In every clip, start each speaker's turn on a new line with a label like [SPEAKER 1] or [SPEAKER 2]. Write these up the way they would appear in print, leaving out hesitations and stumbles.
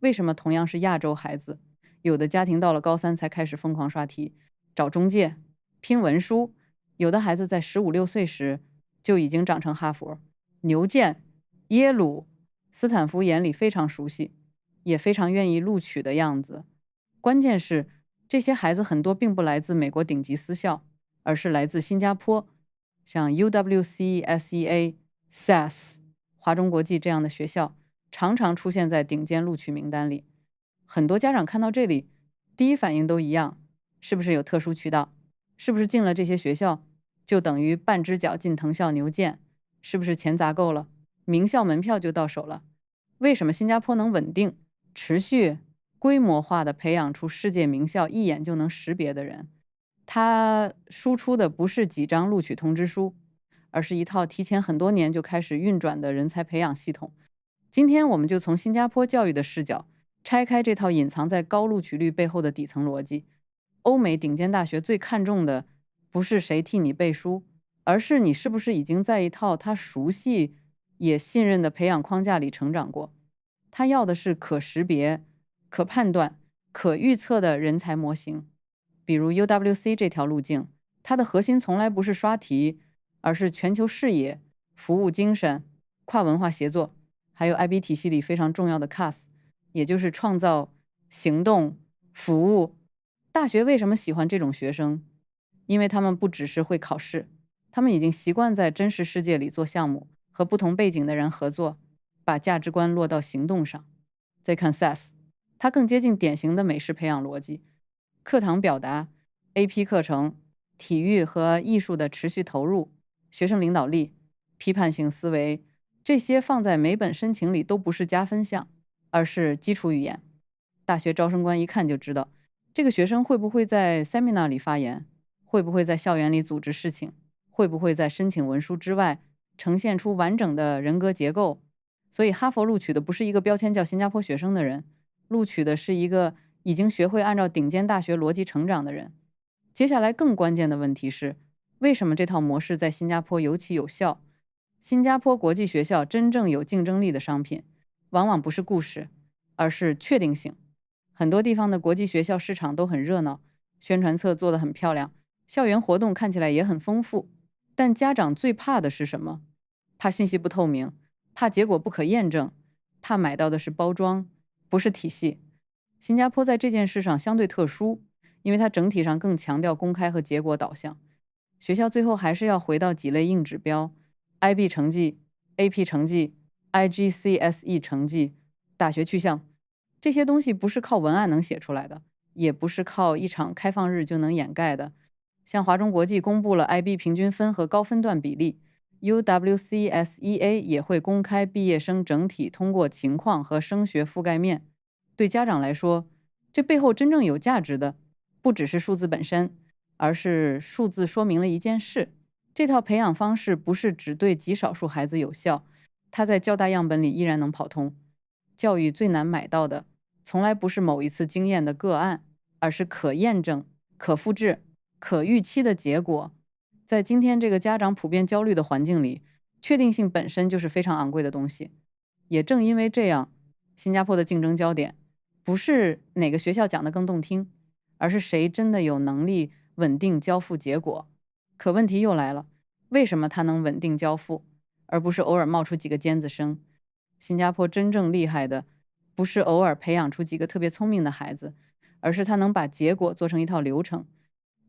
[SPEAKER 1] 为什么同样是亚洲孩子，有的家庭到了高三才开始疯狂刷题、找中介、拼文书，有的孩子在15、16岁时就已经长成哈佛、牛剑、耶鲁、斯坦福眼里非常熟悉，也非常愿意录取的样子。关键是这些孩子很多并不来自美国顶级私校，而是来自新加坡，像 UWC、SEA、SAS、华中国际这样的学校，常常出现在顶尖录取名单里。很多家长看到这里，第一反应都一样，是不是有特殊渠道？是不是进了这些学校，就等于半只脚进藤校牛剑？是不是钱砸够了，名校门票就到手了？为什么新加坡能稳定、持续、规模化的培养出世界名校一眼就能识别的人？它输出的不是几张录取通知书，而是一套提前很多年就开始运转的人才培养系统。今天我们就从新加坡教育的视角，拆开这套隐藏在高录取率背后的底层逻辑。欧美顶尖大学最看重的不是谁替你背书，而是你是不是已经在一套他熟悉也信任的培养框架里成长过。他要的是可识别、可判断、可预测的人才模型。比如 UWC 这条路径，它的核心从来不是刷题，而是全球视野、服务精神、跨文化协作，还有 IB 体系里非常重要的 CAS， 也就是创造、行动、服务。大学为什么喜欢这种学生？因为他们不只是会考试，他们已经习惯在真实世界里做项目，和不同背景的人合作，把价值观落到行动上。再看 SAS， 它更接近典型的美式培养逻辑，课堂表达、AP 课程、体育和艺术的持续投入、学生领导力、批判性思维，这些放在每本申请里都不是加分项，而是基础语言。大学招生官一看就知道，这个学生会不会在 seminar 里发言，会不会在校园里组织事情，会不会在申请文书之外呈现出完整的人格结构。所以哈佛录取的不是一个标签叫新加坡学生的人，录取的是一个已经学会按照顶尖大学逻辑成长的人。接下来更关键的问题是，为什么这套模式在新加坡尤其有效？新加坡国际学校真正有竞争力的商品，往往不是故事，而是确定性。很多地方的国际学校市场都很热闹，宣传册做得很漂亮，校园活动看起来也很丰富，但家长最怕的是什么？怕信息不透明，怕结果不可验证，怕买到的是包装，不是体系。新加坡在这件事上相对特殊，因为它整体上更强调公开和结果导向。学校最后还是要回到几类硬指标： IB 成绩、AP 成绩、IGCSE 成绩、大学去向。这些东西不是靠文案能写出来的，也不是靠一场开放日就能掩盖的。像华中国际公布了 IB 平均分和高分段比例， UWCSEA 也会公开毕业生整体通过情况和升学覆盖面。对家长来说，这背后真正有价值的不只是数字本身，而是数字说明了一件事：这套培养方式不是只对极少数孩子有效，它在较大样本里依然能跑通。教育最难买到的从来不是某一次经验的个案，而是可验证、可复制、可预期的结果。在今天这个家长普遍焦虑的环境里，确定性本身就是非常昂贵的东西。也正因为这样，新加坡的竞争焦点不是哪个学校讲得更动听，而是谁真的有能力稳定交付结果。可问题又来了，为什么他能稳定交付，而不是偶尔冒出几个尖子生？新加坡真正厉害的不是偶尔培养出几个特别聪明的孩子，而是他能把结果做成一套流程。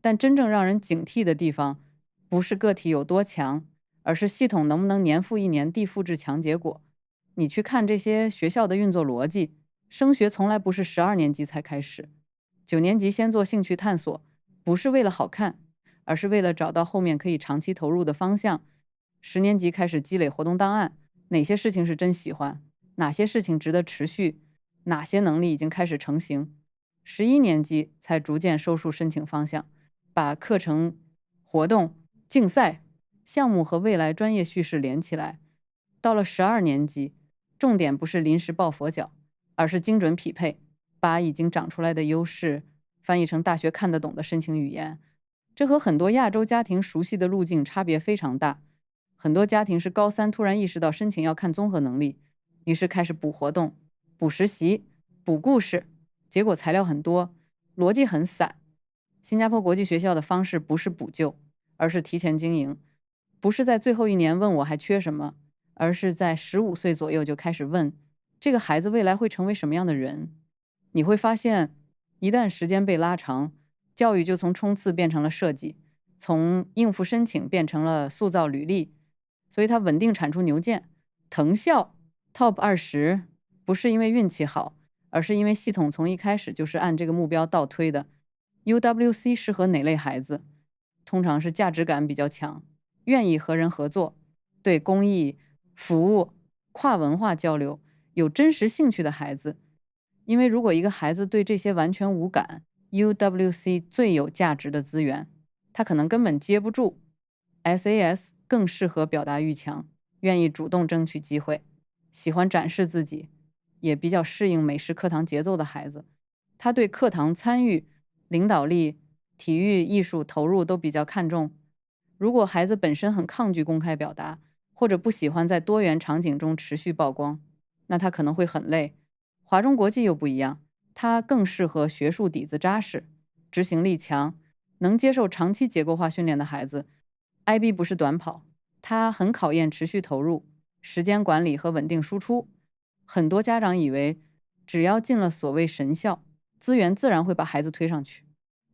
[SPEAKER 1] 但真正让人警惕的地方，不是个体有多强，而是系统能不能年复一年地复制强结果。你去看这些学校的运作逻辑，升学从来不是12年级才开始，9年级先做兴趣探索，不是为了好看，而是为了找到后面可以长期投入的方向。10年级开始积累活动档案，哪些事情是真喜欢，哪些事情值得持续，哪些能力已经开始成型。11年级才逐渐收束申请方向，把课程、活动、竞赛、项目和未来专业叙事连起来。到了12年级，重点不是临时抱佛脚，而是精准匹配，把已经长出来的优势翻译成大学看得懂的申请语言。这和很多亚洲家庭熟悉的路径差别非常大。很多家庭是高三突然意识到申请要看综合能力，于是开始补活动、补实习、补故事，结果材料很多，逻辑很散。新加坡国际学校的方式不是补救，而是提前经营，不是在最后一年问我还缺什么，而是在15岁左右就开始问这个孩子未来会成为什么样的人。你会发现，一旦时间被拉长，教育就从冲刺变成了设计，从应付申请变成了塑造履历，所以它稳定产出牛剑。藤校 Top 20不是因为运气好，而是因为系统从一开始就是按这个目标倒推的。UWC 适合哪类孩子？通常是价值感比较强，愿意和人合作，对公益、服务、跨文化交流有真实兴趣的孩子。因为如果一个孩子对这些完全无感，UWC 最有价值的资源，他可能根本接不住。SAS 更适合表达欲强，愿意主动争取机会，喜欢展示自己，也比较适应美式课堂节奏的孩子。他对课堂参与、领导力、体育、艺术投入都比较看重。如果孩子本身很抗拒公开表达，或者不喜欢在多元场景中持续曝光，那他可能会很累。华中国际又不一样，它更适合学术底子扎实、执行力强、能接受长期结构化训练的孩子。IB 不是短跑，它很考验持续投入、时间管理和稳定输出。很多家长以为，只要进了所谓神校，资源自然会把孩子推上去。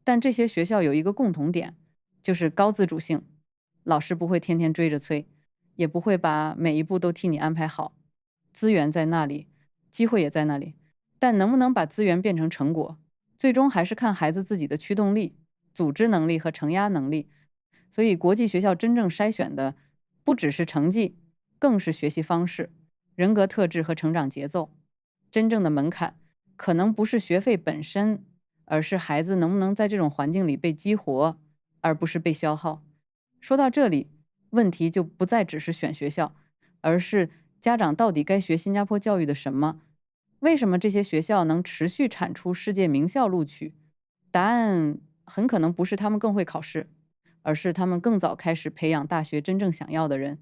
[SPEAKER 1] 但这些学校有一个共同点，就是高自主性，老师不会天天追着催，也不会把每一步都替你安排好。资源在那里，机会也在那里，但能不能把资源变成成果，最终还是看孩子自己的驱动力、组织能力和承压能力。所以国际学校真正筛选的不只是成绩，更是学习方式、人格特质和成长节奏。真正的门槛可能不是学费本身，而是孩子能不能在这种环境里被激活，而不是被消耗。说到这里，问题就不再只是选学校，而是家长到底该学新加坡教育的什么？为什么这些学校能持续产出世界名校录取？答案很可能不是他们更会考试，而是他们更早开始培养大学真正想要的人。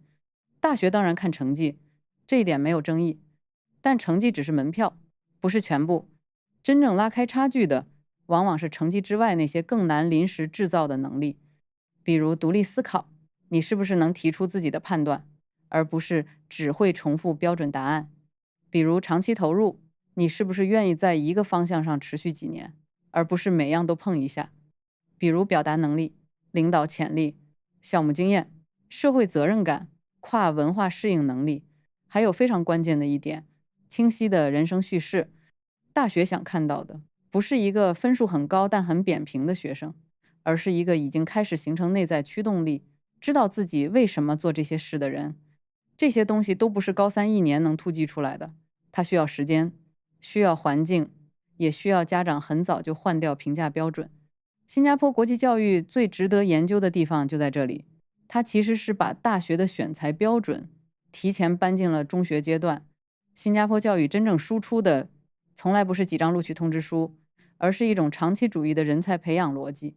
[SPEAKER 1] 大学当然看成绩，这一点没有争议，但成绩只是门票，不是全部。真正拉开差距的，往往是成绩之外那些更难临时制造的能力，比如独立思考，你是不是能提出自己的判断，而不是只会重复标准答案；比如长期投入，你是不是愿意在一个方向上持续几年，而不是每样都碰一下；比如表达能力、领导潜力、项目经验、社会责任感、跨文化适应能力，还有非常关键的一点，清晰的人生叙事。大学想看到的，不是一个分数很高但很扁平的学生，而是一个已经开始形成内在驱动力，知道自己为什么做这些事的人。这些东西都不是高三1年能突击出来的，它需要时间，需要环境，也需要家长很早就换掉评价标准。新加坡国际教育最值得研究的地方就在这里，它其实是把大学的选材标准提前搬进了中学阶段。新加坡教育真正输出的，从来不是几张录取通知书，而是一种长期主义的人才培养逻辑。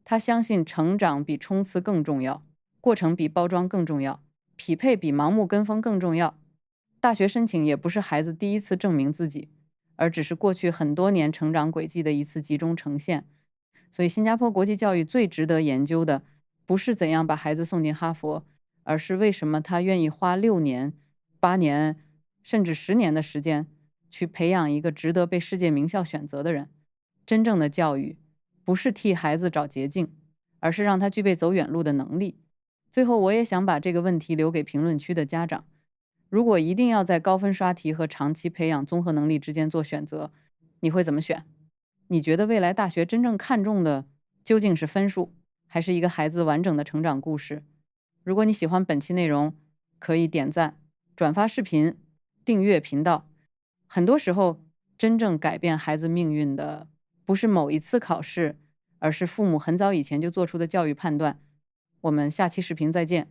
[SPEAKER 1] 他相信成长比冲刺更重要，过程比包装更重要，匹配比盲目跟风更重要。大学申请也不是孩子第一次证明自己，而只是过去很多年成长轨迹的一次集中呈现。所以新加坡国际教育最值得研究的，不是怎样把孩子送进哈佛，而是为什么他愿意花6年、8年，甚至10年的时间，去培养一个值得被世界名校选择的人。真正的教育，不是替孩子找捷径，而是让他具备走远路的能力。最后，我也想把这个问题留给评论区的家长。如果一定要在高分刷题和长期培养综合能力之间做选择，你会怎么选？你觉得未来大学真正看重的究竟是分数，还是一个孩子完整的成长故事？如果你喜欢本期内容，可以点赞、转发视频、订阅频道。很多时候，真正改变孩子命运的，不是某一次考试，而是父母很早以前就做出的教育判断。我们下期视频再见。